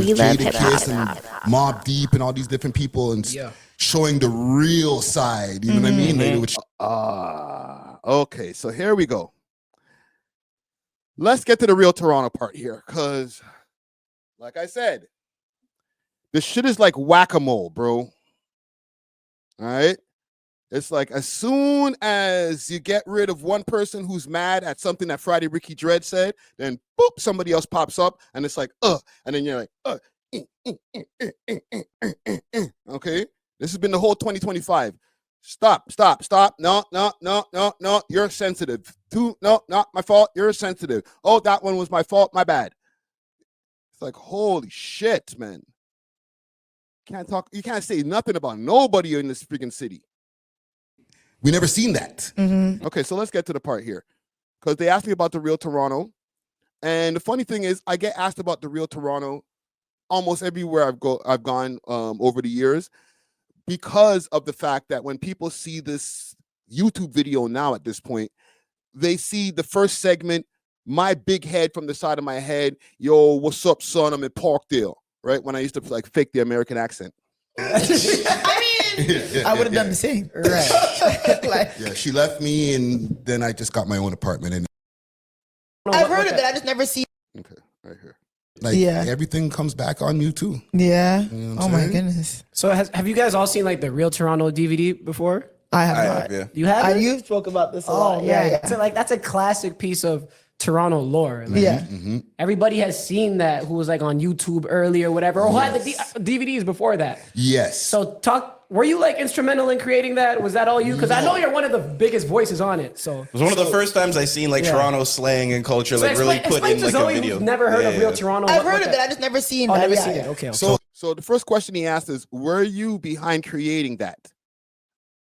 with Jada Kiss and Mobb Deep and all these different people and showing the real side. You know what I mean? Okay, so here we go. Let's get to the real Toronto part here, because, like I said, this shit is like whack-a-mole, bro. All right? It's like as soon as you get rid of one person who's mad at something that Friday Ricky Dread said, then boop, somebody else pops up, and it's like, and then you're like, okay? This has been the whole 2025. Stop. No. You're sensitive. No, not my fault. You're sensitive. Oh, that one was my fault. My bad. It's like, holy shit, man. You can't say nothing about nobody in this freaking city. We never seen that. Okay, so let's get to the part here. Because they asked me about the real Toronto. And the funny thing is, I get asked about the real Toronto almost everywhere I've gone over the years, because of the fact that when people see this YouTube video now at this point, they see the first segment, my big head from the side of my head, yo, what's up, son? I'm in Parkdale, right? When I used to like fake the American accent. I would have done the same. Right. Yeah, she left me and then I just got my own apartment. And I've heard of it. I just never see. Okay, right here. Like everything comes back on you too. Yeah. You know oh my goodness. So have you guys all seen like the Real Toronto DVD before? I have. Yeah. You have? You spoke about this a lot. Yeah. So like that's a classic piece of Toronto lore. Like, everybody has seen that who was like on YouTube earlier, whatever, or who had the DVDs before that. Yes. So were you like instrumental in creating that? Was that all you? Because I know you're one of the biggest voices on it. So it was one of the first times I seen like Toronto slang and culture like really put in like a video. Who's never heard of Real Toronto. I've heard of it. I just never seen that. Never seen it. Okay. So the first question he asked is, were you behind creating that?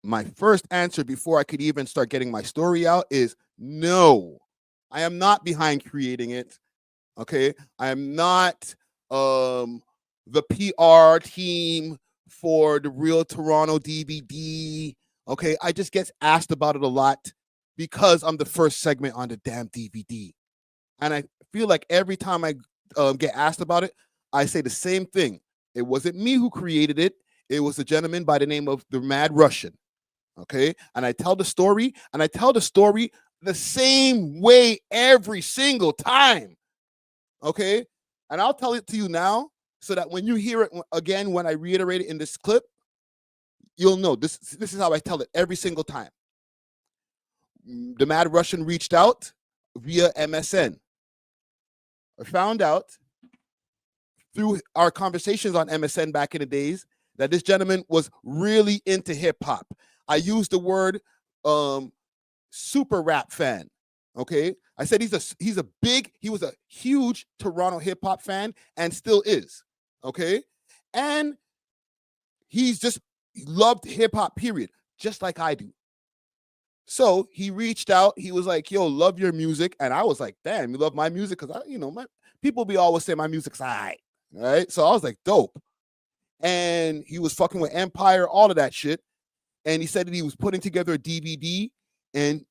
My first answer before I could even start getting my story out is no. I am not behind creating it. Okay. I am not the PR team for the Real Toronto DVD. Okay. I just get asked about it a lot because I'm the first segment on the damn DVD. And I feel like every time I get asked about it, I say the same thing. It wasn't me who created it. It was a gentleman by the name of the Mad Russian. Okay. And I tell the story the same way every single time. Okay. And I'll tell it to you now so that when you hear it again, when I reiterate it in this clip, you'll know this is how I tell it every single time. The Mad Russian reached out via MSN. I found out through our conversations on MSN back in the days that this gentleman was really into hip hop. I used the word super rap fan. Okay. I said he was a huge Toronto hip hop fan and still is. Okay. And he loved hip hop, period, just like I do. So he reached out. He was like, yo, love your music. And I was like, damn, you love my music? Because my people be always saying my music's all right. Right. So I was like, dope. And he was fucking with Empire, all of that shit. And he said that he was putting together a DVD and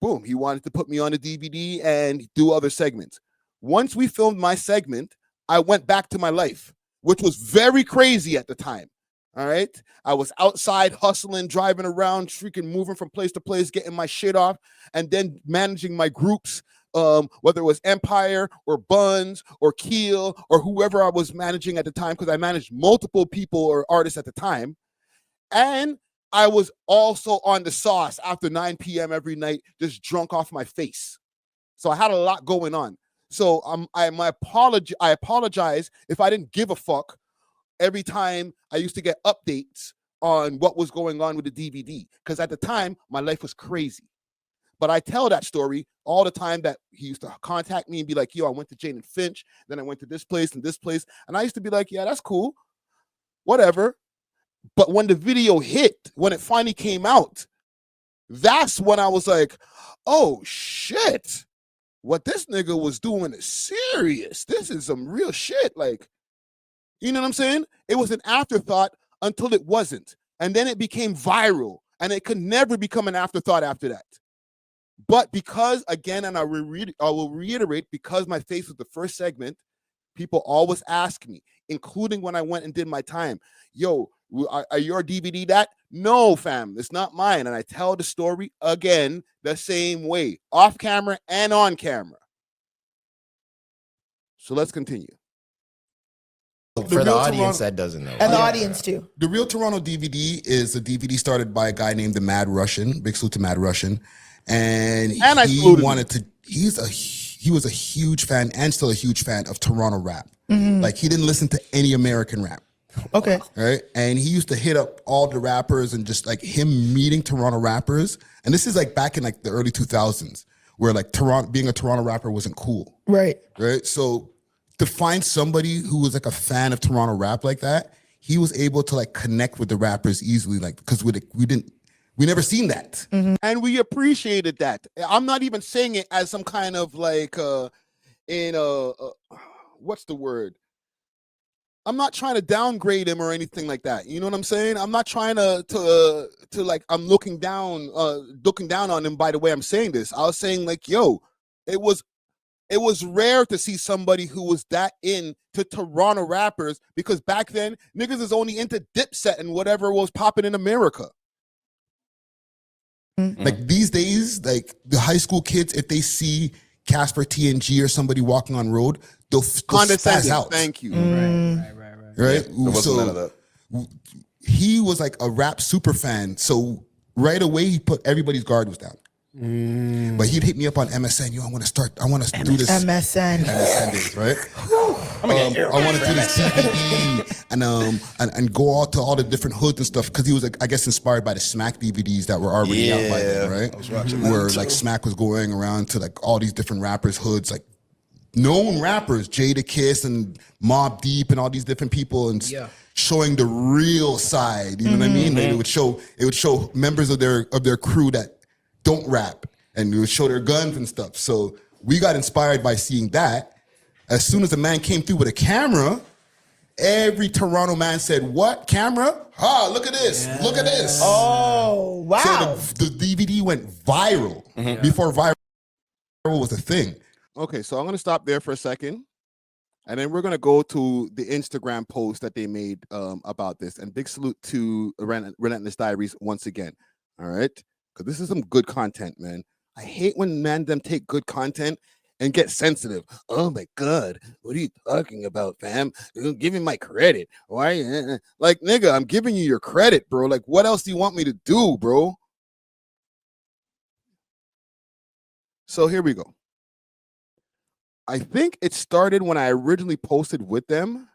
boom, he wanted to put me on a DVD and do other segments. Once we filmed my segment, I went back to my life, which was very crazy at the time. All right. I was outside hustling, driving around, freaking moving from place to place, getting my shit off, and then managing my groups, whether it was Empire or Buns or Keel or whoever I was managing at the time, because I managed multiple people or artists at the time. And I was also on the sauce after 9 p.m. every night, just drunk off my face. So I had a lot going on. So I apologize if I didn't give a fuck every time I used to get updates on what was going on with the DVD. Because at the time, my life was crazy. But I tell that story all the time that he used to contact me and be like, yo, I went to Jane and Finch, then I went to this place and this place. And I used to be like, yeah, that's cool. Whatever. But when the video hit, when it finally came out, that's when I was like, oh, shit. What this nigga was doing is serious. This is some real shit. Like, you know what I'm saying? It was an afterthought until it wasn't. And then it became viral. And it could never become an afterthought after that. But because, again, and I will reiterate, because my face was the first segment, People always ask me, including when I went and did my time, yo, are your DVD that? No, fam, it's not mine. And I tell the story again the same way, off camera and on camera. So let's continue. For the audience that doesn't know. And the audience too. The Real Toronto DVD is a DVD started by a guy named the Mad Russian. Big salute to Mad Russian. And he wanted to, he was a huge fan and still a huge fan of Toronto rap. Like he didn't listen to any American rap. Okay. Right. And he used to hit up all the rappers and just like him meeting Toronto rappers. And this is like back in like the early 2000s where like being a Toronto rapper wasn't cool. Right. Right. So to find somebody who was like a fan of Toronto rap like that, he was able to like connect with the rappers easily, like because we never seen that. And we appreciated that. I'm not even saying it as some kind of like what's the word? I'm not trying to downgrade him or anything like that. You know what I'm saying? I'm not trying to like I'm looking down on him by the way I'm saying this. I was saying like, yo, it was rare to see somebody who was that into Toronto rappers because back then niggas is only into Dipset and whatever was popping in America. Like these days, like the high school kids, if they see Casper TNG or somebody walking on road, they'll spaz out. Thank you. Right? There wasn't none of that. He was like a rap super fan. So right away, he put everybody's guard was down. But he'd hit me up on MSN. Yo, I want to do this. MSN days, right? I want to do this DVD and go out to all the different hoods and stuff because he was, like, I guess, inspired by the Smack DVDs that were already out by then, right? I was watching where like Smack was going around to like all these different rappers' hoods, like known rappers, Jadakiss and Mobb Deep and all these different people and showing the real side. You know what I mean? Like, it would show members of their crew that don't rap and it would show their guns and stuff. So we got inspired by seeing that. As soon as the man came through with a camera, every Toronto man said, "What camera? Ha! Look at this! Yeah. Look at this!" Oh wow! So the DVD went viral before viral was a thing. Okay, so I'm gonna stop there for a second, and then we're gonna go to the Instagram post that they made about this. And big salute to Relentless Diaries once again. All right, because this is some good content, man. I hate when them take good content and get sensitive. Oh my God, what are you talking about, fam? Give me my credit. Why? Like, nigga, I'm giving you your credit, bro. Like, what else do you want me to do, bro? So here we go. I think it started when I originally posted with them.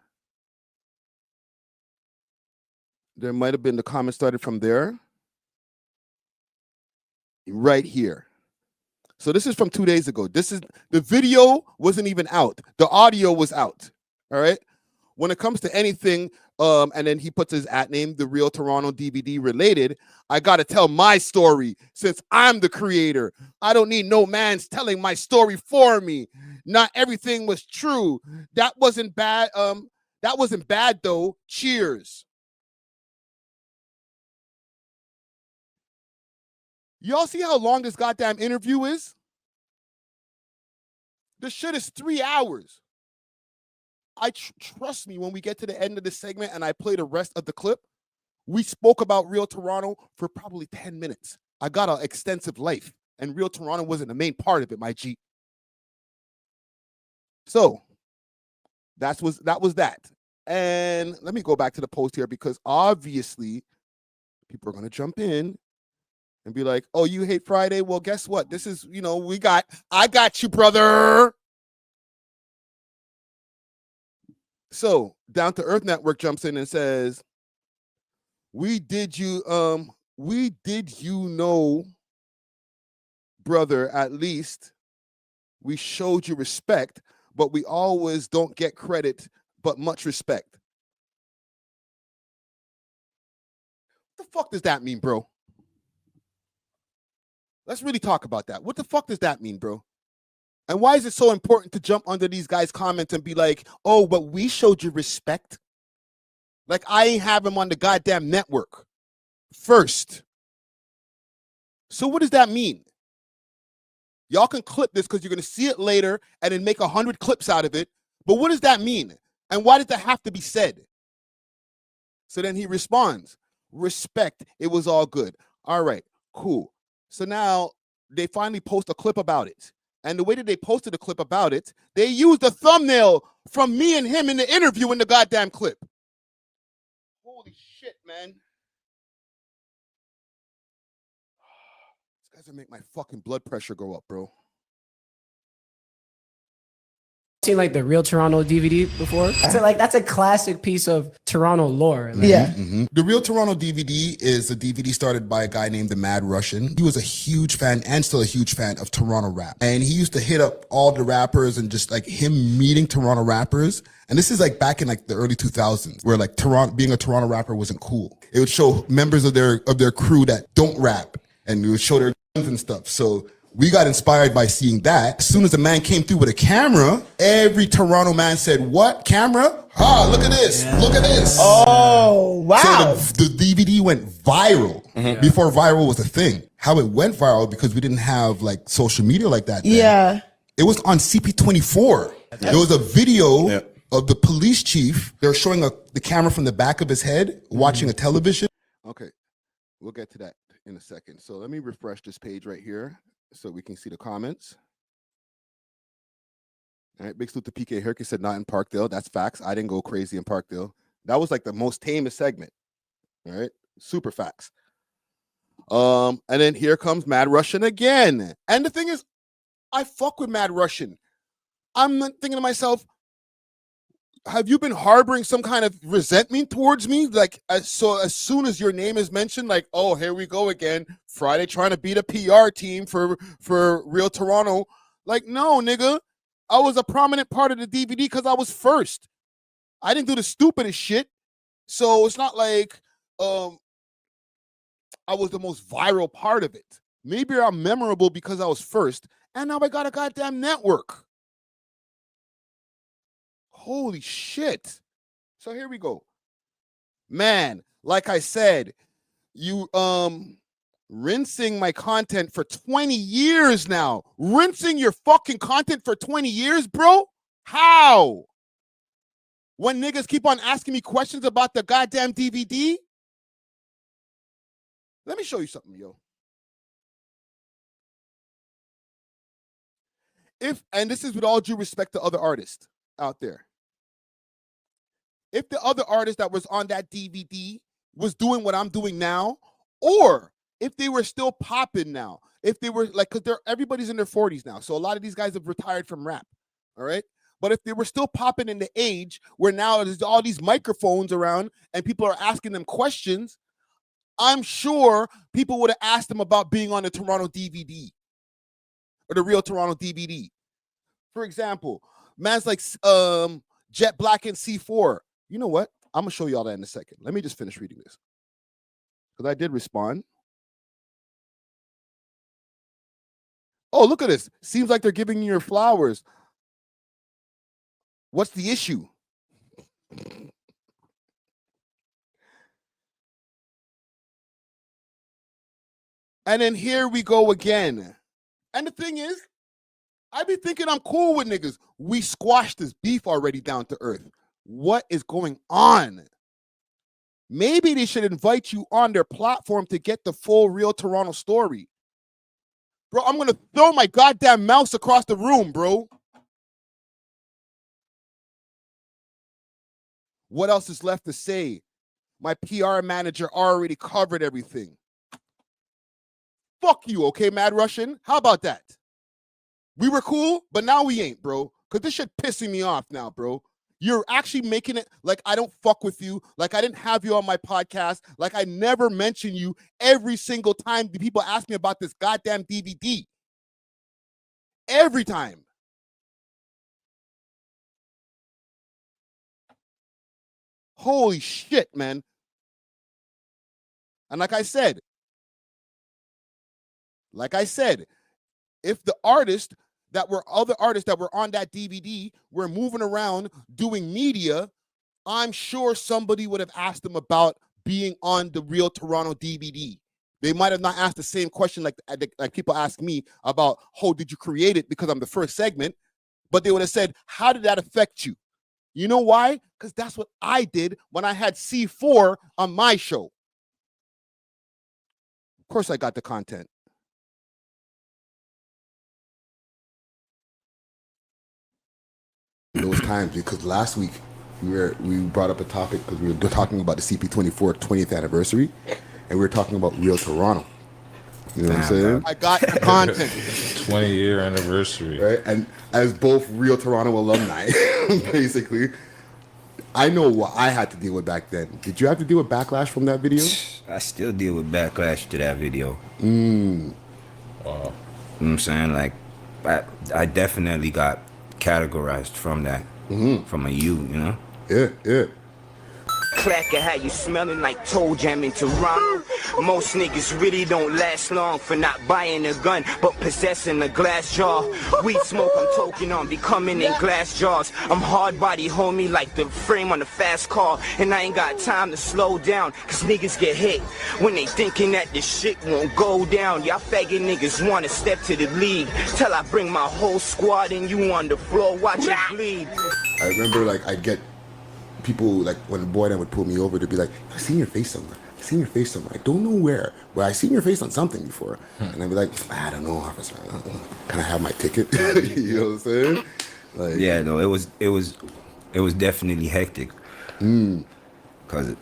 There might have been the comment started from there. Right here. So this is from 2 days ago. The video wasn't even out. The audio was out. All right. When it comes to anything, and then he puts his @name, the Real Toronto DVD related, I gotta tell my story since I'm the creator. I don't need no man's telling my story for me. Not everything was true. That wasn't bad. That wasn't bad though. Cheers. Y'all see how long this goddamn interview is? This shit is 3 hours. Trust me, when we get to the end of this segment and I play the rest of the clip, we spoke about Real Toronto for probably 10 minutes. I got an extensive life, and Real Toronto wasn't the main part of it, my G. So that was that. And let me go back to the post here because obviously people are going to jump in and be like, "Oh, you hate Friday? Well, guess what? This is, I got you, brother." So Down to Earth Network jumps in and says, we did you know, brother, at least we showed you respect, but we always don't get credit, but much respect. What the fuck does that mean, bro? Let's really talk about that. What the fuck does that mean, bro? And why is it so important to jump under these guys' comments and be like, "Oh, but we showed you respect"? Like I ain't have him on the goddamn network first. So what does that mean? Y'all can clip this because you're going to see it later and then make 100 clips out of it. But what does that mean? And why did that have to be said? So then he responds, respect, it was all good. All right, cool. So now they finally post a clip about it. And the way that they posted a clip about it, they used a thumbnail from me and him in the interview in the goddamn clip. Holy shit, man. These guys are making my fucking blood pressure go up, bro. Seen like the Real Toronto DVD before? So like that's a classic piece of Toronto lore. Like, Yeah. The Real Toronto DVD is a DVD started by a guy named the Mad Russian. He was a huge fan and still a huge fan of Toronto rap. And he used to hit up all the rappers and just like him meeting Toronto rappers. And this is like back in like the early 2000s where like being a Toronto rapper wasn't cool. It would show members of their crew that don't rap and it would show their guns and stuff. So we got inspired by seeing that. As soon as the man came through with a camera, every Toronto man said, what, camera? Ah, look at this, look at this. Oh, wow. So the DVD went viral before viral was a thing. How it went viral, because we didn't have like social media like that then. Yeah. It was on CP24. There was a video of the police chief. They were showing the camera from the back of his head, watching a television. Okay, we'll get to that in a second. So let me refresh this page right here so we can see the comments. All right, big salute to PK Herky said not in Parkdale. That's facts. I didn't go crazy in Parkdale. That was like the most tamest segment. All right, super facts. And then here comes Mad Russian again. And the thing is, I fuck with Mad Russian. I'm thinking to myself, have you been harboring some kind of resentment towards me? Like, so as soon as your name is mentioned, like, oh, here we go again. Friday trying to beat a PR team for Real Toronto. Like, no, nigga. I was a prominent part of the DVD because I was first. I didn't do the stupidest shit. So it's not like I was the most viral part of it. Maybe I'm memorable because I was first. And now I got a goddamn network. Holy shit. So here we go. Man, like I said, you rinsing my content for 20 years now. Rinsing your fucking content for 20 years, bro? How? When niggas keep on asking me questions about the goddamn DVD? Let me show you something, yo. And this is with all due respect to other artists out there. If the other artist that was on that DVD was doing what I'm doing now, or if they were still popping now, if they were like, because everybody's in their 40s now, so a lot of these guys have retired from rap, all right? But if they were still popping in the age where now there's all these microphones around and people are asking them questions, I'm sure people would have asked them about being on the Toronto DVD or the Real Toronto DVD. For example, man's like Jet Black and C4. You know what? I'm going to show you all that in a second. Let me just finish reading this. Because I did respond. Oh, look at this. Seems like they're giving you your flowers. What's the issue? And then here we go again. And the thing is, I be thinking I'm cool with niggas. We squashed this beef already down to earth. What is going on? Maybe they should invite you on their platform to get the full Real Toronto story. Bro, I'm going to throw my goddamn mouse across the room, bro. What else is left to say? My PR manager already covered everything. Fuck you, okay, Mad Russian? How about that? We were cool, but now we ain't, bro. Because this shit pissing me off now, bro. You're actually making it like I don't fuck with you, like I didn't have you on my podcast, like I never mention you every single time the people ask me about this goddamn DVD. Every time. Holy shit, man. And like I said, if the other artists that were on that DVD were moving around doing media, I'm sure somebody would have asked them about being on the Real Toronto DVD. They might have not asked the same question like people ask me about, oh, did you create it because I'm the first segment? but they would have said, how did that affect you? You know why? Because that's what I did when I had C4 on my show. Of course, I got the content. Those times, because last week we brought up a topic because we were talking about the CP24 20th anniversary, and we were talking about Real Toronto. You know what I'm saying? I got the content. 20-year anniversary. Right? And as both Real Toronto alumni, basically, I know what I had to deal with back then. Did you have to deal with backlash from that video? I still deal with backlash to that video. Wow. You know what I'm saying? Like, I definitely got categorized from that, from a you know? Yeah. Cracker, how you smelling like toe jam in Toronto? Most niggas really don't last long for not buying a gun, but possessing a glass jar. Weed smoke I'm toking on, becoming in glass jars. I'm hard body, homie, like the frame on a fast car. And I ain't got time to slow down, cause niggas get hit when they thinking that this shit won't go down. Y'all faggot niggas wanna step to the league, till I bring my whole squad and you on the floor, watch it bleed. I remember, like, I'd get people, like, when the boy then would pull me over, to be like, I've seen your face somewhere. I've seen your face somewhere. I don't know where. But I've seen your face on something before. And I'd be like, I don't know, officer. Can I have my ticket? You know what I'm saying? Like, yeah, no, it was definitely hectic. Cause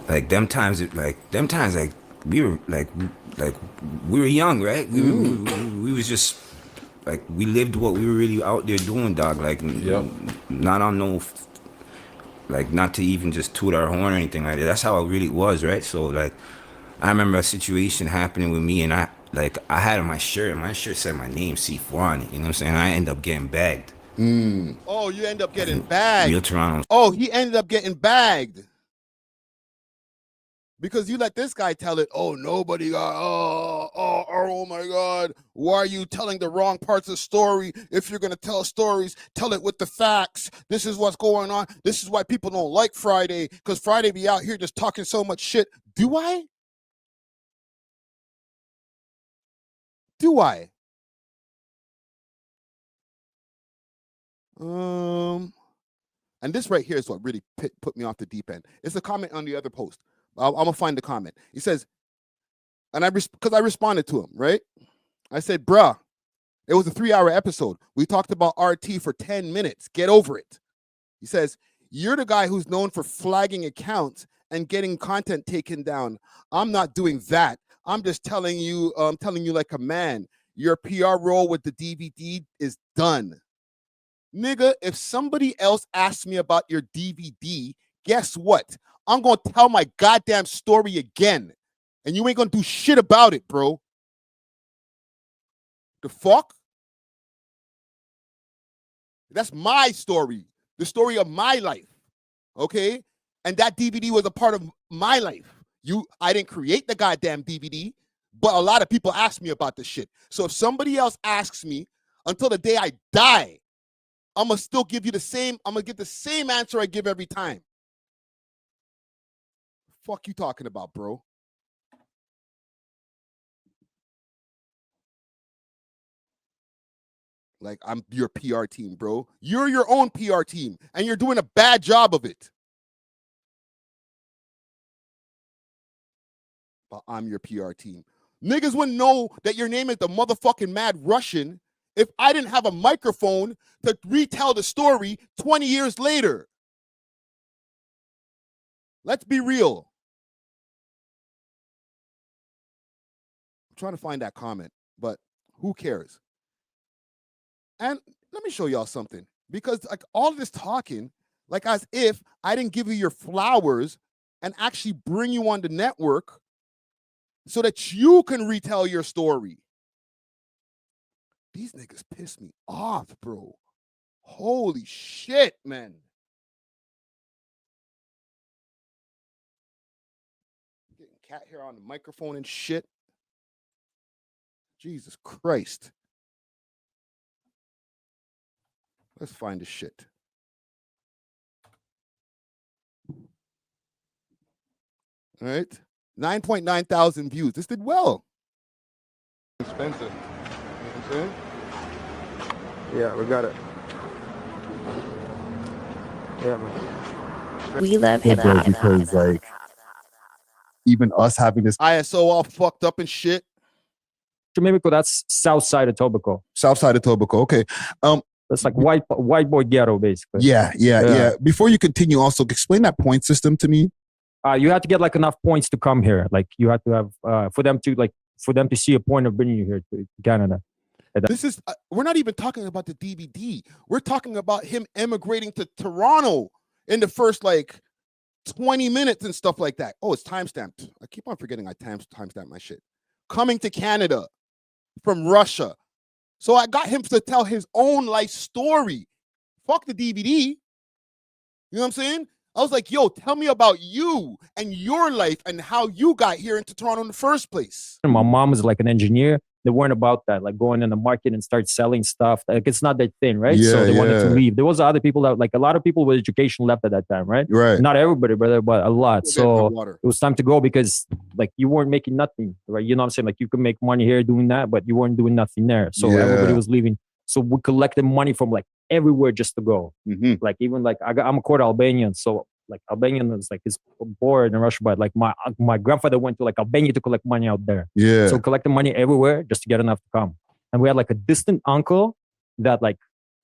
like them times, like we were young, right? We was just like, we lived what we were really out there doing, dog. Like, not on no, like, not to even just toot our horn or anything like that. That's how it really was, right? So, like, I remember a situation happening with me, and I had on my shirt said my name, C4 on it, you know what I'm saying? I end up getting bagged. Oh, you end up getting bagged. Real Toronto. Oh, he ended up getting bagged. Because you let this guy tell it, oh, nobody got, oh my God, why are you telling the wrong parts of the story? If you're going to tell stories, tell it with the facts. This is what's going on. This is why people don't like Friday, because Friday be out here just talking so much shit. Do I? Do I? And this right here is what really put me off the deep end. It's a comment on the other post. I'm gonna find the comment. He says, and because I responded to him, right? I said, bruh, it was a 3-hour episode. We talked about RT for 10 minutes. Get over it. He says, you're the guy who's known for flagging accounts and getting content taken down. I'm not doing that. I'm just telling you like a man. Your PR role with the DVD is done. Nigga, if somebody else asks me about your DVD, guess what? I'm going to tell my goddamn story again. And you ain't going to do shit about it, bro. The fuck? That's my story. The story of my life. Okay? And that DVD was a part of my life. I didn't create the goddamn DVD, but a lot of people ask me about this shit. So if somebody else asks me, until the day I die, I'm going to still give you the same answer I give every time. Fuck you talking about, bro? Like, I'm your PR team, bro. You're your own PR team, and you're doing a bad job of it. But I'm your PR team. Niggas wouldn't know that your name is the motherfucking Mad Russian if I didn't have a microphone to retell the story 20 years later. Let's be real. I'm trying to find that comment, but who cares? And let me show y'all something. Because like all of this talking, like as if I didn't give you your flowers and actually bring you on the network so that you can retell your story. These niggas piss me off, bro. Holy shit, man. Getting cat hair on the microphone and shit. Jesus Christ. Let's find this shit. All right. 9.9 thousand views. This did well. Expensive. You know what I'm saying? Yeah, we got it. Yeah, man. We love hip hop. Because like even us having this ISO all fucked up and shit. Jamaica, that's south side of Tobago. South side of Tobago. Okay. That's like white boy ghetto, basically. Yeah. Before you continue, also explain that point system to me. You have to get like enough points to come here. Like you have to have for them to see a point of bringing you here to Canada. This is we're not even talking about the DVD. We're talking about him emigrating to Toronto in the first like 20 minutes and stuff like that. Oh, it's timestamped. I keep on forgetting I timestamp my shit. Coming to Canada from Russia. So I got him to tell his own life story. Fuck the DVD. You know what I'm saying? I was like, yo, tell me about you and your life and how you got here into Toronto in the first place. My mom was like an engineer. They weren't about that, like going in the market and start selling stuff. Like it's not their thing, right? So they wanted to leave. There was other people that, like a lot of people with education left at that time, right? Right. Not everybody, brother, but a lot. So it was time to go because like you weren't making nothing, right? You know what I'm saying? Like you could make money here doing that, but you weren't doing nothing there. So everybody was leaving. So we collected money from like everywhere just to go. Mm-hmm. Like even like I'm a quarter Albanian, so like Albanian is like is born in Russia, but like my grandfather went to like Albania to collect money out there. Yeah. So collecting money everywhere just to get enough to come. And we had like a distant uncle that like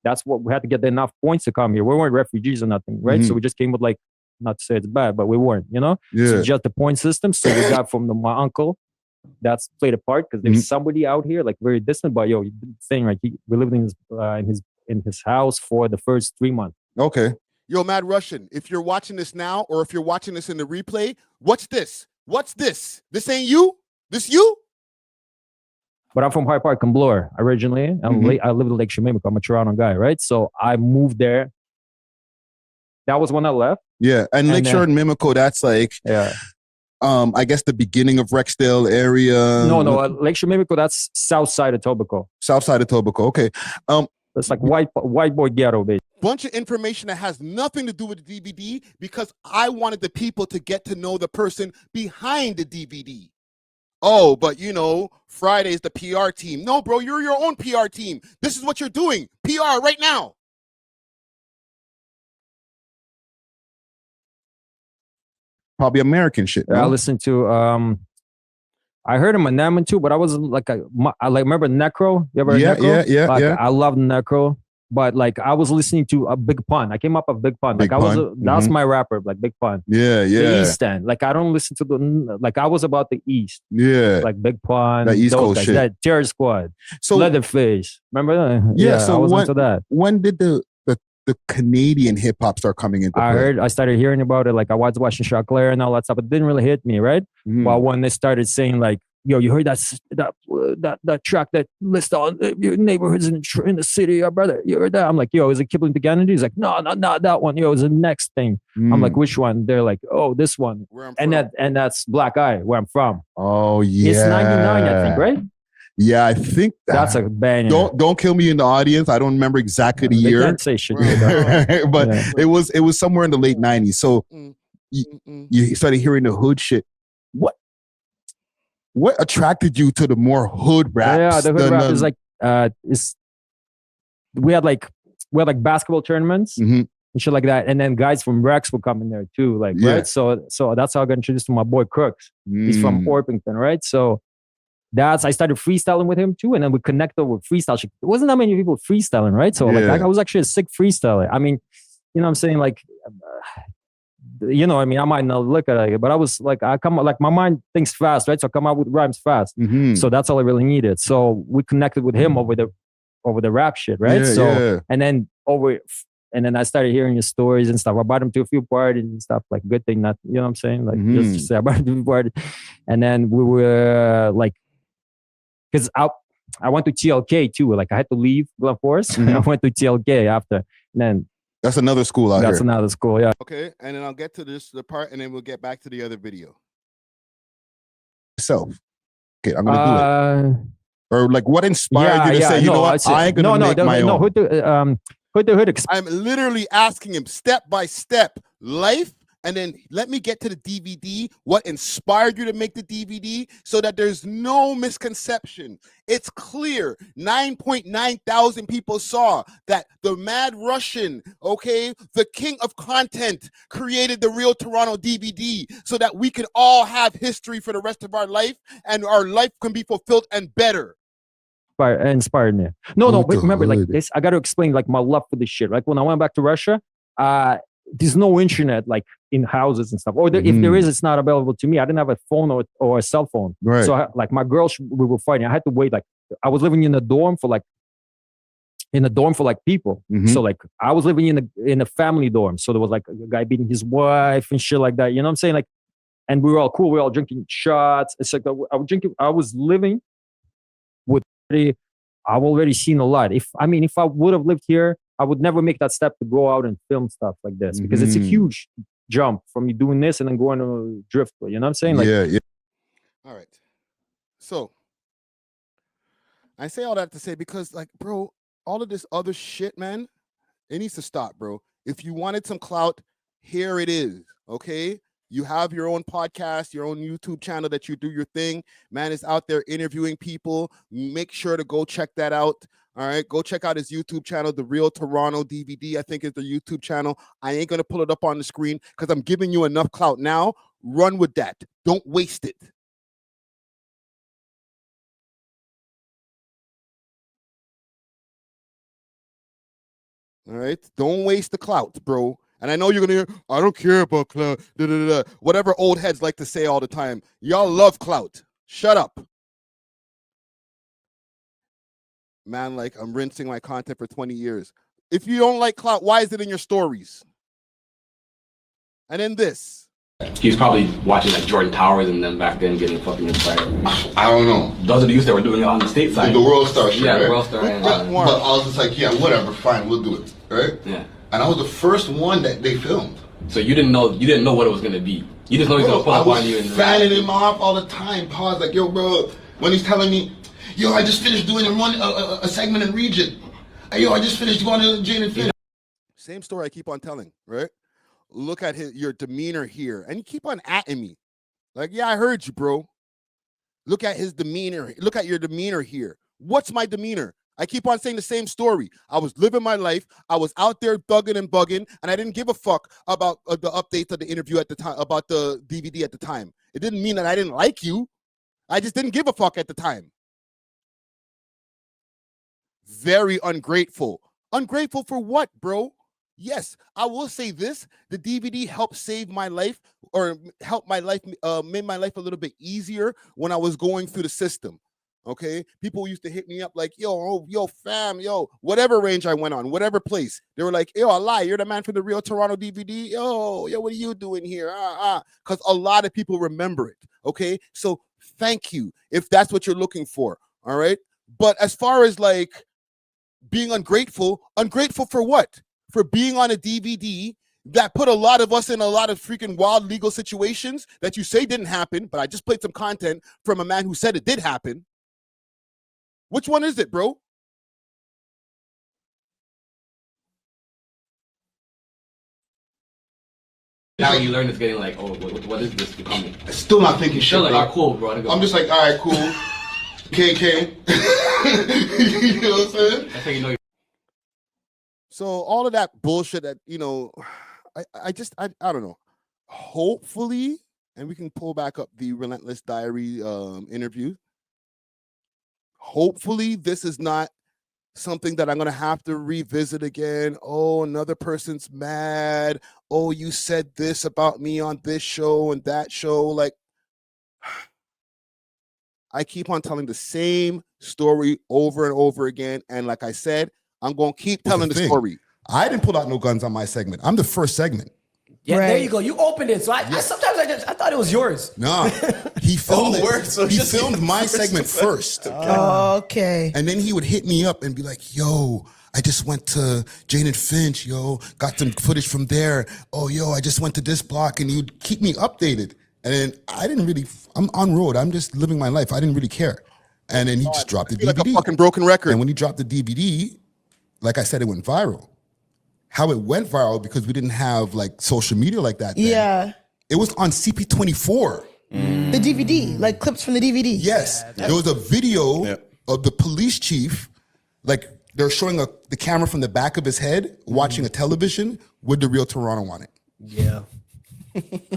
that's what we had to get enough points to come here. We weren't refugees or nothing, right? Mm-hmm. So we just came with like, not to say it's bad, but we weren't, you know? Yeah. So just the point system. So we got from my uncle. That's played a part because there's somebody out here like very distant, but yo, thing right? We lived in his house for the first 3 months. Okay. Yo, Mad Russian, if you're watching this now or if you're watching this in the replay, what's this? What's this? This ain't you? This you? But I'm from High Park and Bloor originally. I live in Lake Shemimiko. I'm a Toronto guy, right? So I moved there. That was when I left. Yeah, and Lake Shore and Mimico, that's like, I guess the beginning of Rexdale area. No, Lake Shemimiko, that's south side of Tobago. South side of Tobago, okay. It's like white boy ghetto, basically. Bunch of information that has nothing to do with the DVD because I wanted the people to get to know the person behind the DVD. Oh, but you know, Friday's the PR team. No, bro, you're your own PR team. This is what you're doing. PR right now. Probably American shit. No? I listened to I heard Eminem too, but I wasn't like I remember Necro. You ever heard Necro? Yeah. I love Necro, but like I was listening to a Big Pun. I came up with Big Pun. Like that's my rapper, like Big Pun. Yeah. The East End. Like I don't listen to like I was about the East. Yeah. Like Big Pun. That East Coast shit. That Terror Squad. So Leatherface. Remember that? Yeah. So I was into that. When did the Canadian hip hop start coming into play? I started hearing about it. Like I was watching Chaclair and all that stuff. It didn't really hit me, right? But when they started saying like, yo, you heard that track that lists all your neighborhoods in the city, brother, you heard that? I'm like, yo, is it Kipling to Kennedy? He's like, no, not that one. Yo, it's the next thing. I'm like, which one? They're like, oh, this one. And that's Black Eye, where I'm from. Oh yeah. It's 99, I think, right? Yeah, I think that's a banger. Don't kill me in the audience. I don't remember exactly the year. Can't say shit, but it was somewhere in the late 90s. So you started hearing the hood shit. What attracted you to the more hood rap? Yeah, the hood rap is like we had like basketball tournaments and shit like that, and then guys from Rex would come in there too, like right. So that's how I got introduced to my boy Crooks. He's from Orpington, right? So I started freestyling with him too, and then we connected with freestyle. There wasn't that many people freestyling, right? So like I was actually a sick freestyler. I mean, you know what I'm saying? Like, you know, I mean, I might not look at it, but I was like, my mind thinks fast, right? So I come out with rhymes fast. So that's all I really needed. So we connected with him over the rap shit, right? And then I started hearing his stories and stuff. I brought him to a few parties and stuff. Like, good thing, not, you know what I'm saying? Like, just to say, I brought him to a few parties. And then we were like, because I went to TLK too. Like, I had to leave Glen Forest. I went to TLK after. And then that's another school out here. That's another school, yeah. Okay, and then I'll get to the part, and then we'll get back to the other video. Okay, I'm gonna do it. Or like, what inspired you to say, you know what, I ain't gonna make my own? I'm literally asking him step by step, life and then let me get to the DVD, what inspired you to make the DVD, so that there's no misconception. It's clear 9.9 thousand people saw that the Mad Russian, okay, the king of content, created the Real Toronto DVD so that we can all have history for the rest of our life and our life can be fulfilled and better. Inspired me. No, but remember, like this, I got to explain like my love for this shit. Like when I went back to Russia, there's no internet like in houses and stuff. Or if there is, it's not available to me. I didn't have a phone or a cell phone. Right. So like my girls, we were fighting. I had to wait. Like I was living in a dorm for like people. So like I was living in a family dorm. So there was like a guy beating his wife and shit like that. You know what I'm saying? Like, and we were all cool. We were all drinking shots. It's like I was living with. I've already seen a lot. If I would have lived here, I would never make that step to go out and film stuff like this because it's a huge jump from you doing this and then going to drift. You know what I'm saying? Like, yeah. All right. So I say all that to say because, like, bro, all of this other shit, man, it needs to stop, bro. If you wanted some clout, here it is. Okay. You have your own podcast, your own YouTube channel that you do your thing. Man is out there interviewing people. Make sure to go check that out. All right, go check out his YouTube channel, The Real Toronto DVD, I think is the YouTube channel. I ain't going to pull it up on the screen because I'm giving you enough clout now. Run with that. Don't waste it. All right, don't waste the clout, bro. And I know you're going to hear, I don't care about clout, whatever old heads like to say all the time. Y'all love clout. Shut up. Man, like, I'm rinsing my content for 20 years. If you don't like clout, why is it in your stories? And then this. He's probably watching like Jordan Towers and them back then getting fucking inspired. I don't know. Those are the youth that were doing it on the state side. The World Star shit, yeah, right? the World Star. But I was just like, yeah, whatever, fine, we'll do it, right? Yeah. And I was the first one that they filmed. So you didn't know what it was gonna be. You just know he's gonna pull up on you and fanning him off all the time. Pause, like, yo, bro, when he's telling me, yo, I just finished doing a segment in Regent. Hey, yo, I just finished going to Jane and Finn. Same story I keep on telling, right? Look at your demeanor here. And you keep on atting me. Like, yeah, I heard you, bro. Look at his demeanor. Look at your demeanor here. What's my demeanor? I keep on saying the same story. I was living my life. I was out there thugging and bugging, and I didn't give a fuck about the updates of the interview at the time, about the DVD at the time. It didn't mean that I didn't like you. I just didn't give a fuck at the time. Very ungrateful. Ungrateful for what, bro? Yes, I will say this. The DVD helped save my life, or helped my life, made my life a little bit easier when I was going through the system. Okay, people used to hit me up like, yo, fam, yo, whatever range I went on, whatever place. They were like, yo, I lie, you're the man from the Real Toronto DVD. Yo, what are you doing here? Because a lot of people remember it. Okay, so thank you if that's what you're looking for. All right, but as far as like being ungrateful for what? For being on a DVD that put a lot of us in a lot of freaking wild legal situations that you say didn't happen, but I just played some content from a man who said it did happen. Which one is it, bro? Now you learn it's getting like, oh, what is this becoming? Still not thinking shit, like, bro. Cool, bro. I'm just like, all right, cool. KK. You know what I'm saying? That's how you know. So all of that bullshit that, I don't know. Hopefully, and we can pull back up the Relentless Diary interview. Hopefully this is not something that I'm going to have to revisit again. Oh, another person's mad. Oh, you said this about me on this show and that show. Like, I keep on telling the same story over and over again. And like I said, I'm going to keep telling the story. I didn't pull out no guns on my segment. I'm the first segment. Yeah, there you go. You opened it. So I sometimes I thought it was yours. No, he filmed it. He filmed my segment first. Okay. And then he would hit me up and be like, yo, I just went to Jane and Finch, yo, got some footage from there. Oh, yo, I just went to this block, and he'd keep me updated. And then I'm on road. I'm just living my life. I didn't really care. And then he just dropped the DVD. Like a fucking broken record. And when he dropped the DVD, like I said, it went viral. how it went viral because we didn't have like social media like that then. Yeah. It was on CP24. The DVD, like clips from the DVD. Yes. There was a video of the police chief, like they're showing the camera from the back of his head, watching a television with the real Toronto on it. Yeah.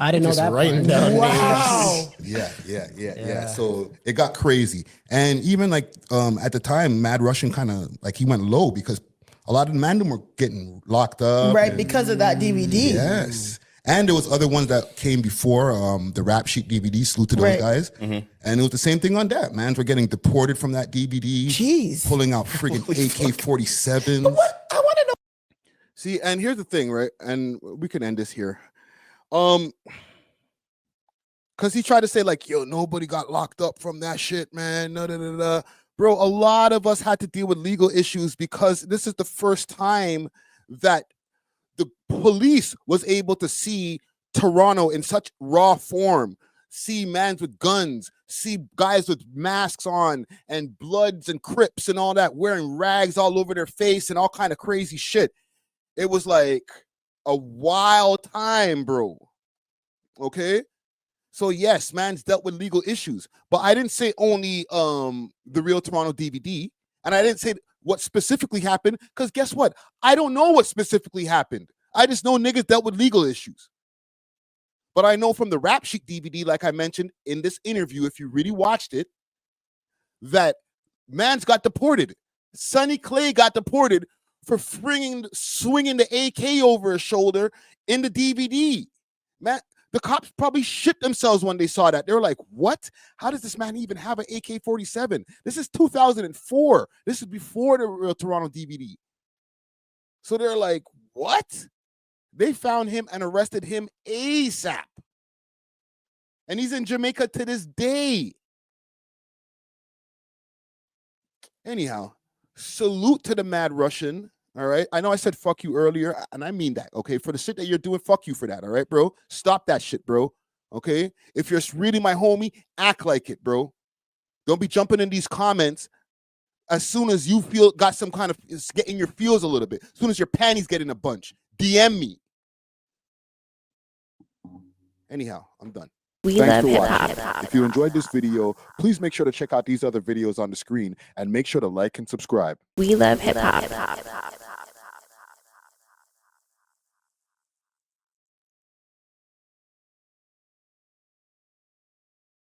I didn't know that. Writing down wow. Yeah. So it got crazy. And even like at the time, Mad Russian kind of like he went low because a lot of the Mandem were getting locked up. Right, because of that DVD. Yes. And there was other ones that came before the Rap Sheet DVD, salute to those guys. And it was the same thing on that. Mans were getting deported from that DVD. Jeez. Pulling out friggin' AK-47s. But what? I want to know. See, and here's the thing, right? And we can end this here. Because he tried to say like, yo, nobody got locked up from that shit, man. Bro, a lot of us had to deal with legal issues because this is the first time that the police was able to see Toronto in such raw form, see mans with guns, see guys with masks on and Bloods and Crips and all that wearing rags all over their face and all kind of crazy shit. It was like a wild time, bro. Okay? So yes, man's dealt with legal issues, but I didn't say only the Real Toronto DVD, and I didn't say what specifically happened, because guess what? I don't know what specifically happened. I just know niggas dealt with legal issues. But I know from the Rap Sheet DVD, like I mentioned in this interview, if you really watched it, that mans got deported. Sonny Clay got deported for swinging the AK over his shoulder in the DVD. Man, the cops probably shit themselves when they saw that. They were like, what? How does this man even have an AK-47? This is 2004. This is before the Real Toronto DVD. So they're like, what? They found him and arrested him ASAP. And he's in Jamaica to this day. Anyhow, salute to the Mad Russian. All right. I know I said fuck you earlier, and I mean that. Okay. For the shit that you're doing, fuck you for that. All right, bro. Stop that shit, bro. Okay. If you're really my homie, act like it, bro. Don't be jumping in these comments as soon as you feel got some kind of getting your feels a little bit. As soon as your panties get in a bunch, DM me. Anyhow, I'm done. Thanks for watching. If you enjoyed this video, please make sure to check out these other videos on the screen and make sure to like and subscribe. We love hip hop.